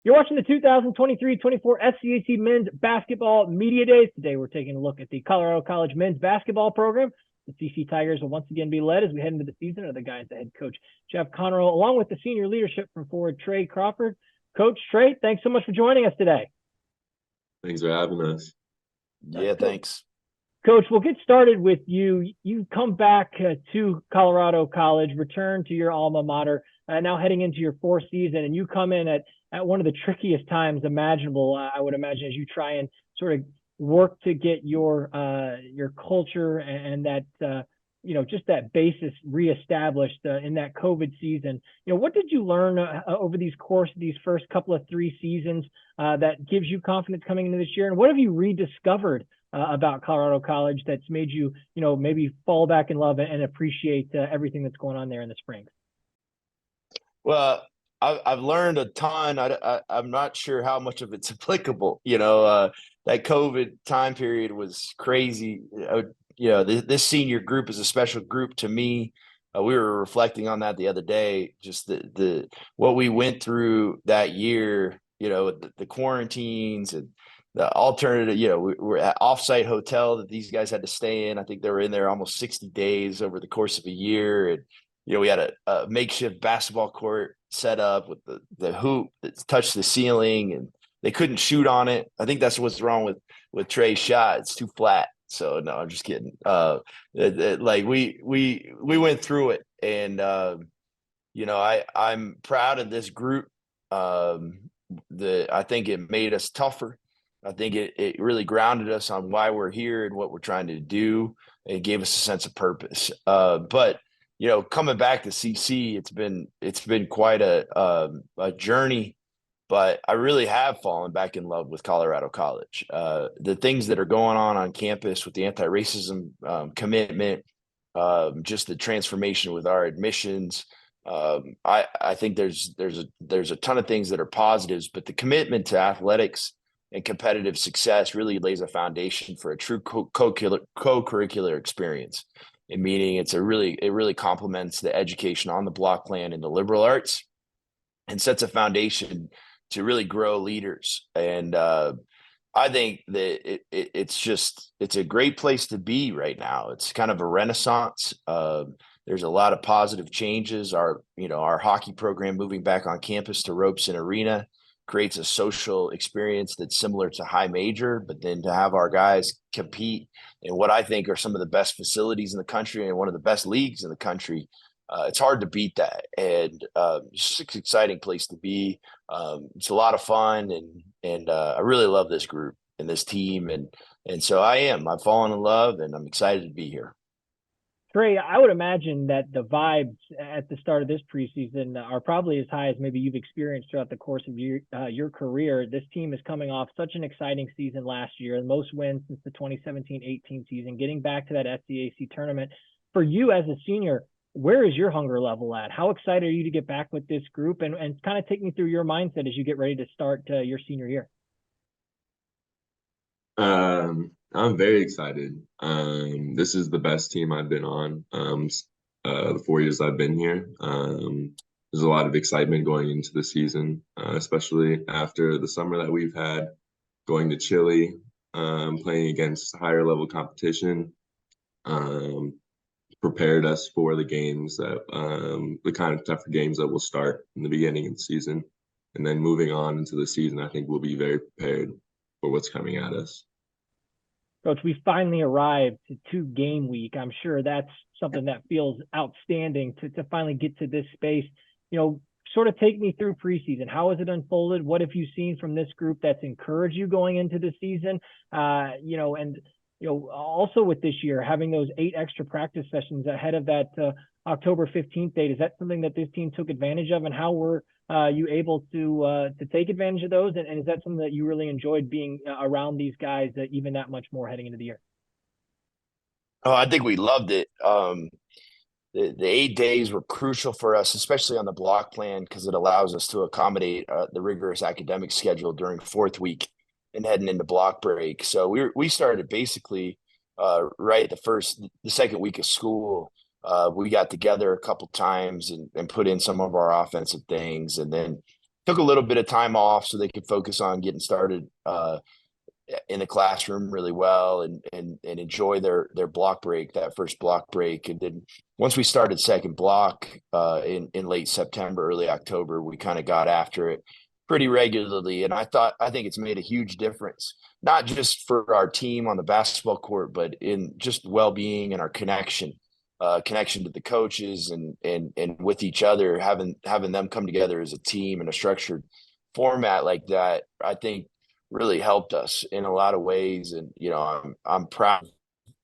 You're watching the 2023-24 SCAC Men's Basketball Media Days. Today, we're taking a look at the Colorado College men's basketball program. The CC Tigers will once again be led as we head into the season of the guys that head coach Jeff Conarroe, along with the senior leadership from forward Trey Crawford. Coach Trey, thanks so much for joining us today. Thanks for having us. Yeah, thanks. Coach, we'll get started with you. You come back to Colorado College, return to your alma mater, now heading into your fourth season, and you come in at one of the trickiest times imaginable, I would imagine, as you try and sort of work to get your culture and that, just that basis reestablished in that COVID season. What did you learn over these course of these first couple of three seasons that gives you confidence coming into this year? And what have you rediscovered about Colorado College that's made you, maybe fall back in love and appreciate everything that's going on there in the Springs? Well, I've learned a ton. I'm not sure how much of it's applicable. That COVID time period was crazy. This senior group is a special group to me. We were reflecting on that the other day, just the what we went through that year, the quarantines and the alternative, we were at offsite hotel that these guys had to stay in. I think they were in there almost 60 days over the course of a year. And, we had a makeshift basketball court set up with the hoop that touched the ceiling and they couldn't shoot on it. I think that's what's wrong with Trey's shot. It's too flat. So no, I'm just kidding. We went through it and, I'm proud of this group. I think it made us tougher. I think it really grounded us on why we're here and what we're trying to do. It gave us a sense of purpose. But coming back to CC, it's been quite a journey. But I really have fallen back in love with Colorado College. The things that are going on campus with the anti-racism commitment, just the transformation with our admissions. I think there's a ton of things that are positives, but the commitment to athletics and competitive success really lays a foundation for a true co-curricular experience. And meaning it really complements the education on the block plan in the liberal arts and sets a foundation to really grow leaders. And I think that it's a great place to be right now. It's kind of a renaissance. There's a lot of positive changes. Our hockey program moving back on campus to Robeson Arena creates a social experience that's similar to high major, but then to have our guys compete in what I think are some of the best facilities in the country and one of the best leagues in the country, it's hard to beat that. And it's just an exciting place to be. It's a lot of fun, and I really love this group and this team. And so I've fallen in love, and I'm excited to be here. Trey, I would imagine that the vibes at the start of this preseason are probably as high as maybe you've experienced throughout the course of your career. This team is coming off such an exciting season last year, the most wins since the 2017-18 season, getting back to that SCAC tournament. For you as a senior, where is your hunger level at? How excited are you to get back with this group? And kind of take me through your mindset as you get ready to start your senior year. I'm very excited. This is the best team I've been on the 4 years I've been here. There's a lot of excitement going into the season, especially after the summer that we've had, going to Chile, playing against higher level competition, prepared us for the games that the kind of tougher games that will start in the beginning of the season. And then moving on into the season, I think we'll be very prepared for what's coming at us. Coach, we finally arrived to game week. I'm sure that's something that feels outstanding to finally get to this space. Sort of take me through preseason. How has it unfolded? What have you seen from this group that's encouraged you going into the season? Also with this year, having those 8 extra practice sessions ahead of that October 15th date, is that something that this team took advantage of? And how were you able to take advantage of those? And is that something that you really enjoyed being around these guys even that much more heading into the year? Oh, I think we loved it. The 8 days were crucial for us, especially on the block plan, because it allows us to accommodate the rigorous academic schedule during fourth week and heading into block break. So we started basically right the second week of school. We got together a couple times and put in some of our offensive things, and then took a little bit of time off so they could focus on getting started in the classroom really well and enjoy their block break, that first block break. And then once we started second block in late September, early October, we kind of got after it pretty regularly. And I think it's made a huge difference, not just for our team on the basketball court, but in just well-being and our connection to the coaches and with each other, having them come together as a team in a structured format like that, I think really helped us in a lot of ways. And, I'm proud of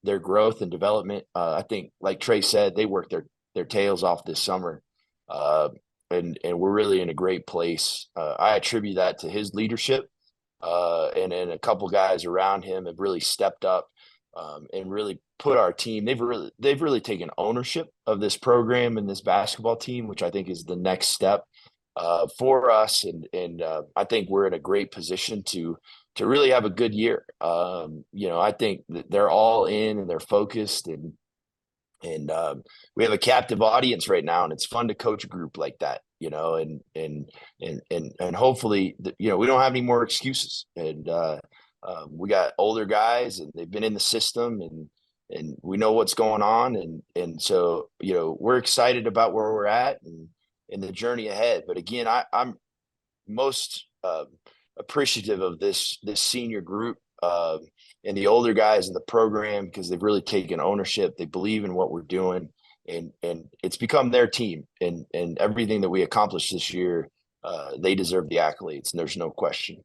their growth and development. I think, like Trey said, they worked their tails off this summer. And we're really in a great place. I attribute that to his leadership. And then a couple guys around him have really stepped up and really put our team. They've really taken ownership of this program and this basketball team, which I think is the next step for us. And I think we're in a great position to really have a good year. I think that they're all in and they're focused and we have a captive audience right now, and it's fun to coach a group like that, and hopefully, we don't have any more excuses. And we got older guys, and they've been in the system, and we know what's going on, and so we're excited about where we're at and the journey ahead. But again, I'm most appreciative of this senior group. And the older guys in the program, because they've really taken ownership. They believe in what we're doing, and it's become their team. And everything that we accomplished this year, they deserve the accolades, and there's no question.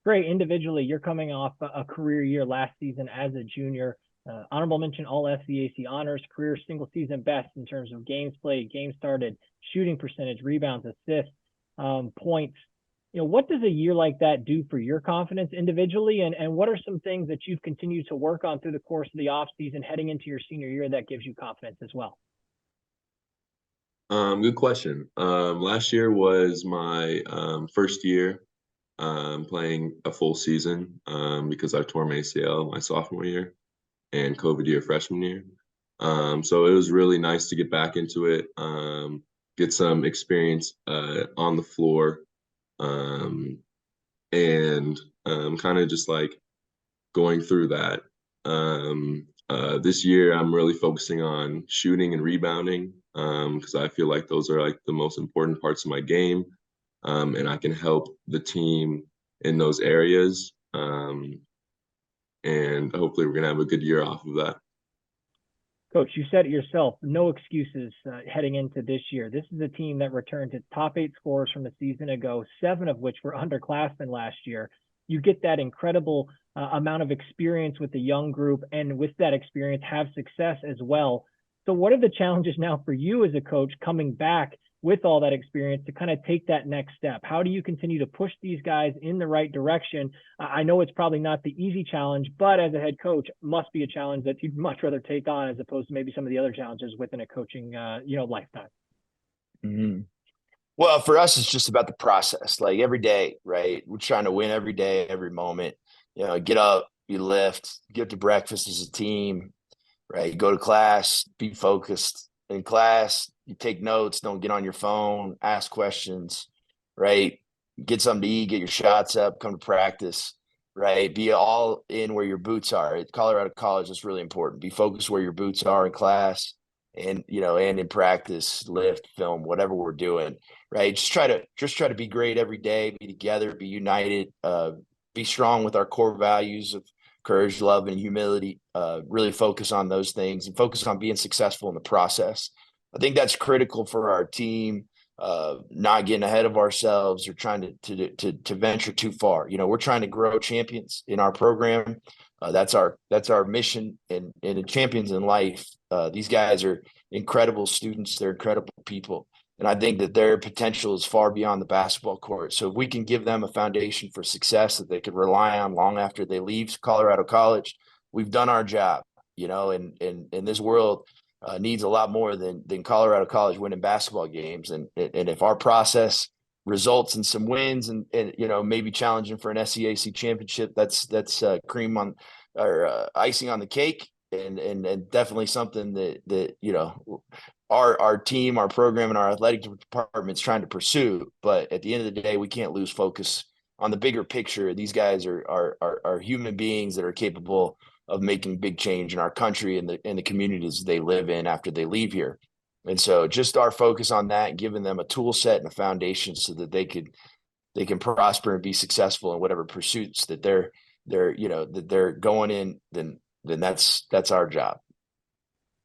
Great. Individually, you're coming off a career year last season as a junior. Honorable mention, all SCAC honors, career single season best in terms of games played, games started, shooting percentage, rebounds, assists, points. What does a year like that do for your confidence individually? And what are some things that you've continued to work on through the course of the offseason heading into your senior year that gives you confidence as well? Good question. Last year was my first year playing a full season because I tore my ACL my sophomore year and COVID year freshman year. So it was really nice to get back into it, get some experience on the floor. And kind of just like going through that. This year, I'm really focusing on shooting and rebounding because I feel like those are like the most important parts of my game, and I can help the team in those areas. And hopefully, we're gonna have a good year off of that. Coach, you said it yourself, no excuses heading into this year. This is a team that returned to top 8 scorers from a season ago, 7 of which were underclassmen last year. You get that incredible amount of experience with the young group, and with that experience have success as well. So what are the challenges now for you as a coach coming back with all that experience to kind of take that next step? How do you continue to push these guys in the right direction? I know it's probably not the easy challenge, but as a head coach, must be a challenge that you'd much rather take on as opposed to maybe some of the other challenges within a coaching, lifetime. Mm-hmm. Well, for us, it's just about the process. Like every day, right? We're trying to win every day, every moment. Get up, you lift, get to breakfast as a team, right? You go to class, be focused in class. You take notes, don't get on your phone, ask questions, right? Get something to eat, get your shots up, come to practice, right? Be all in where your boots are. At Colorado College, that's really important. Be focused where your boots are in class and, and in practice, lift, film, whatever we're doing, right? Just try to be great every day, be together, be united, be strong with our core values of courage, love, and humility. Really focus on those things and focus on being successful in the process. I think that's critical for our team, not getting ahead of ourselves or trying to venture too far. We're trying to grow champions in our program. That's our mission and champions in life. These guys are incredible students. They're incredible people. And I think that their potential is far beyond the basketball court. So if we can give them a foundation for success that they can rely on long after they leave Colorado College, we've done our job, and this world needs a lot more than Colorado College winning basketball games. And if our process results in some wins and maybe challenging for an SCAC championship, that's cream on or icing on the cake. and definitely something that you know our team, our program, and our athletic department is trying to pursue. But at the end of the day, we can't lose focus on the bigger picture. These guys are human beings that are capable of making big change in our country and the communities they live in after they leave here. And so just our focus on that, giving them a tool set and a foundation so that they can prosper and be successful in whatever pursuits that they're going in, then that's our job.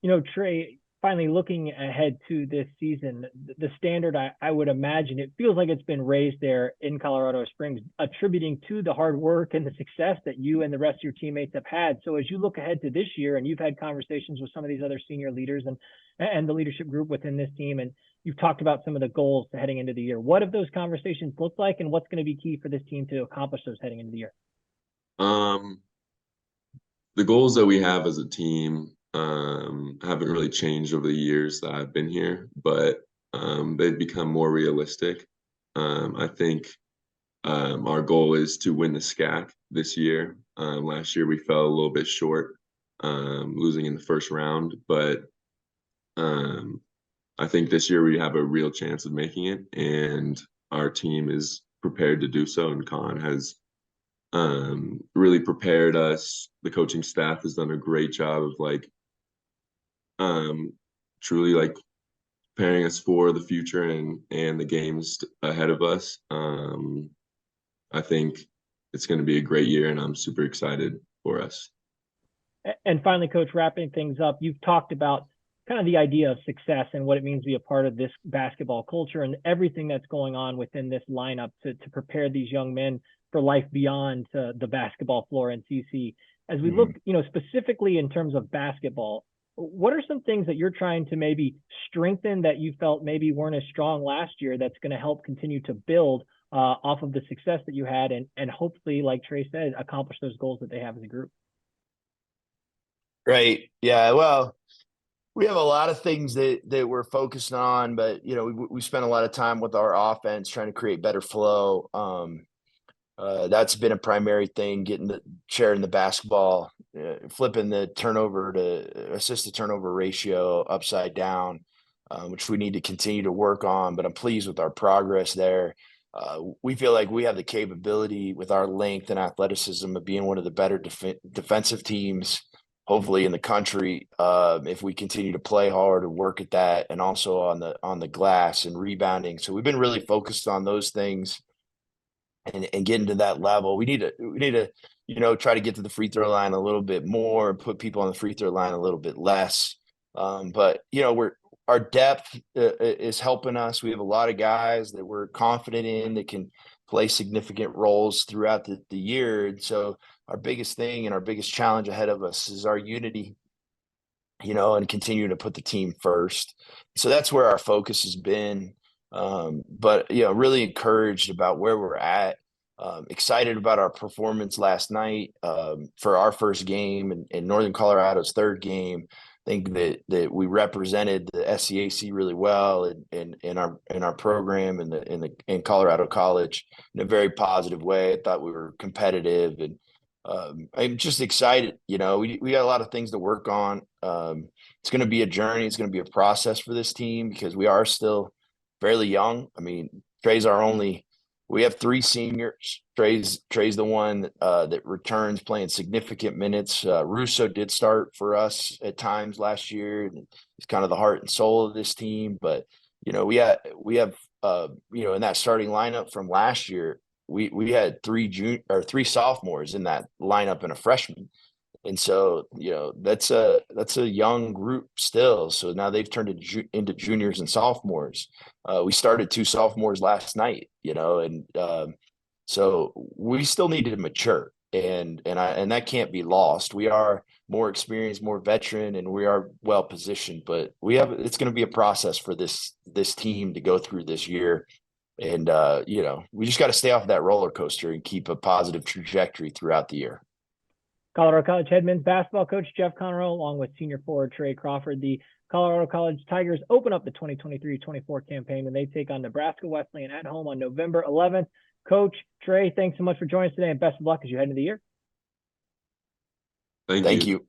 You know, Trey, finally looking ahead to this season, the standard, I would imagine, it feels like it's been raised there in Colorado Springs, attributing to the hard work and the success that you and the rest of your teammates have had. So as you look ahead to this year, and you've had conversations with some of these other senior leaders and the leadership group within this team, and you've talked about some of the goals heading into the year. What have those conversations looked like, and what's going to be key for this team to accomplish those heading into the year? The goals that we have as a team haven't really changed over the years that I've been here, but they've become more realistic. I think our goal is to win the SCAC this year. Last year we fell a little bit short, losing in the first round, but I think this year we have a real chance of making it, and our team is prepared to do so, and Con has really prepared us. The coaching staff has done a great job of truly preparing us for the future and the games ahead of us. I think it's going to be a great year, and I'm super excited for us. And finally, Coach, wrapping things up, you've talked about kind of the idea of success and what it means to be a part of this basketball culture and everything that's going on within this lineup to prepare these young men for life beyond the basketball floor in CC. As we look, specifically in terms of basketball, what are some things that you're trying to maybe strengthen that you felt maybe weren't as strong last year that's going to help continue to build off of the success that you had and hopefully, like Trey said, accomplish those goals that they have as a group? Right. Yeah. Well, we have a lot of things that we're focused on, but we spent a lot of time with our offense trying to create better flow. That's been a primary thing, sharing the basketball, flipping the turnover to assist to turnover ratio upside down, which we need to continue to work on, but I'm pleased with our progress there. We feel like we have the capability with our length and athleticism of being one of the better defensive teams, hopefully in the country, if we continue to play hard and work at that, and also on the glass and rebounding. So we've been really focused on those things and getting to that level. We need to try to get to the free throw line a little bit more and put people on the free throw line a little bit less. But our depth is helping us. We have a lot of guys that we're confident in that can play significant roles throughout the year. And so our biggest thing and our biggest challenge ahead of us is our unity, and continuing to put the team first. So that's where our focus has been. But really encouraged about where we're at. Excited about our performance last night for our first game and Northern Colorado's third game. I think that we represented the SCAC really well in our program in Colorado College in a very positive way. I thought we were competitive, and I'm just excited. We got a lot of things to work on. It's going to be a journey. It's going to be a process for this team because we are still fairly young. I mean, we have 3 seniors. Trey's the one that returns playing significant minutes. Russo did start for us at times last year. He's kind of the heart and soul of this team. But, we have in that starting lineup from last year, we had 3 sophomores in that lineup and a freshman. And so, that's a young group still. So now they've turned into juniors and sophomores. We started 2 sophomores last night, and so we still need to mature, and that can't be lost. We are more experienced, more veteran, and we are well positioned. But it's going to be a process for this team to go through this year, and we just got to stay off that roller coaster and keep a positive trajectory throughout the year. Colorado College head men's basketball coach Jeff Conarroe, along with senior forward Trey Crawford. The Colorado College Tigers open up the 2023-24 campaign when they take on Nebraska Wesleyan at home on November 11th. Coach, Trey, thanks so much for joining us today, and best of luck as you head into the year. Thank you.